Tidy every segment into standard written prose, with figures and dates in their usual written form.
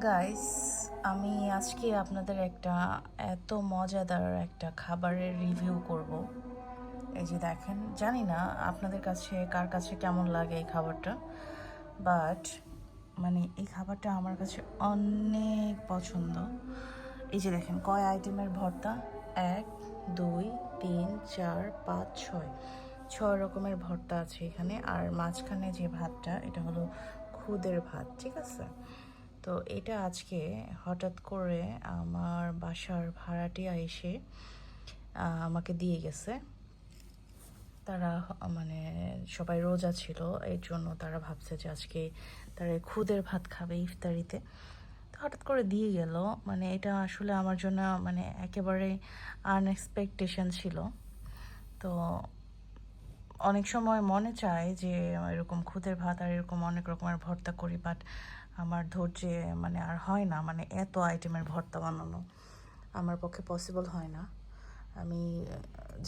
Guys, আমি আজকে আপনাদের একটা এত মজাদার একটা খাবারের রিভিউ করব। এই যে দেখেন, জানি না আপনাদের কাছে কার কাছে কেমন লাগে এই খাবারটা, বাট মানে এই খাবারটা আমার কাছে অনেক পছন্দ। এই যে দেখেন কয় আইটেমের ভর্তা, 1 2 3 4 5 6 6 রকমের ভর্তা আছে এখানে। আর মাঝখানে যে ভাতটা, এটা হলো খুদের ভাত, ঠিক আছে? তো এটা আজকে হঠাৎ করে আমার বাসার ভাড়াটিয়া এসে আমাকে দিয়ে গেছে। তারা মানে সবাই রোজা ছিল, এর জন্য তারা ভাবছে যে আজকে তারা খুদের ভাত খাবে ইফতারিতে। তো হঠাৎ করে দিয়ে গেল, মানে এটা আসলে আমার জন্য মানে একেবারে আনএক্সপেকটেশন ছিল। তো অনেক সময় মনে চায় যে এরকম খুদের ভাত আর এরকম অনেক রকমের ভর্তা করি, বাট আমার ধৈর্যে মানে আর হয় না, মানে এত আইটেমের ভর্তা বানানো আমার পক্ষে পসিবল হয় না। আমি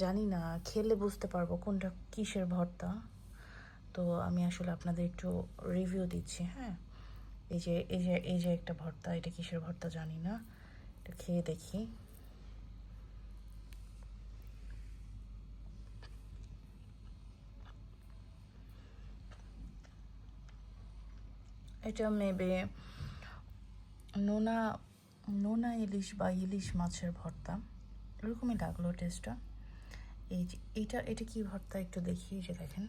জানি না, খেলে বুঝতে পারবো কোনটা কিসের ভর্তা। তো আমি আসলে আপনাদের একটু রিভিউ দিচ্ছি। হ্যাঁ, এই যে একটা ভর্তা, এটা কিসের ভর্তা জানি না, এটা খেয়ে দেখি। এটা মেবি নোনা নোনা ইলিশ বা ইলিশ মাছের ভর্তা, এরকমই লাগলো টেস্টটা। এই যে এটা কি ভর্তা একটু দেখি। যে দেখেন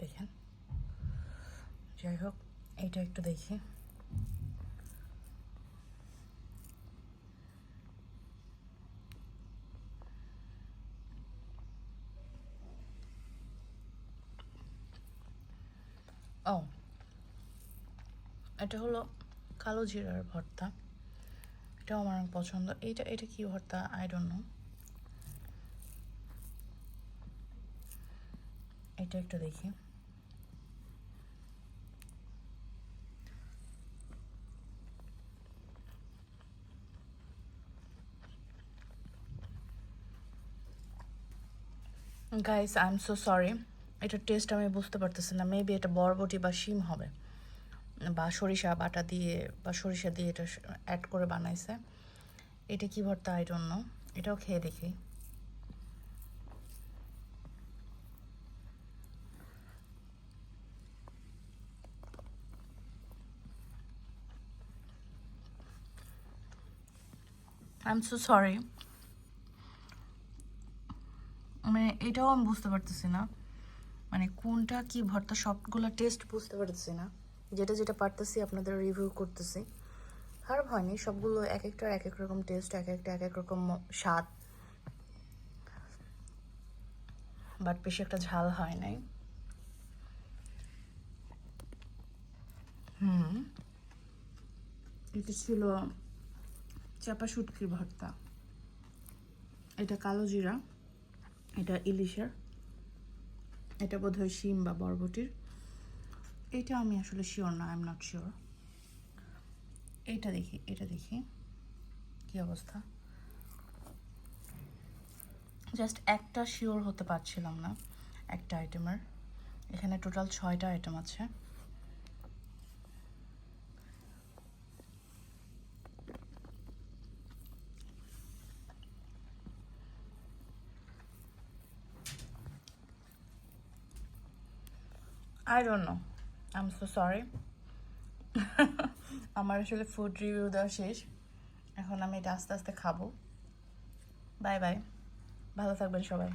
দেখেন, যাই হোক, এটা একটু দেখি। ও, এটা হলো কালো জিরার ভর্তা, এটাও আমার অনেক পছন্দ। এটা কি ভর্তা আই ডোন্ট নো। এটা একটু দেখি। Guys, I am so sorry, এটার টেস্ট আমি বুঝতে পারতেছি না। মেবি এটা বরবটি বা শিম হবে, বা সরিষা বাটা দিয়ে বা সরিষা দিয়ে এটা অ্যাড করে বানাইছে। এটা কি ভর্তা আই ডোন্ট নো, এটাও খেয়ে দেখি। আই এম সো সরি, মানে এটাও আমি বুঝতে পারতেছি না, মানে কোনটা কি ভর্তা, সবগুলো টেস্ট বুঝতে পারতেছি না। যেটা যেটা পারতেছি আপনাদের রিভিউ করতেছি। খারাপ হয়নি, সবগুলো এক একটার এক এক রকম টেস্ট, এক একটা এক এক রকম স্বাদ, বাট বেশি একটা ঝাল হয় নাই। এটা ছিল চাপা শুটকির ভর্তা, এটা কালো জিরা, এটা ইলিশের, এটা বোধহয় শিম বা বরবটির। এটা আমি আসলে শিওর না, আই এম নট শিওর। এটা দেখি কি অবস্থা। জাস্ট একটা শিওর হতে পারছিলাম না একটা আইটেমের। এখানে টোটাল 6টা আইটেম আছে। I don't know, I am so sorry. আমার আসলে ফুড রিভিউ দেওয়া শেষ, এখন আমি এটা আস্তে আস্তে খাবো। বাই বাই, ভালো থাকবেন সবাই।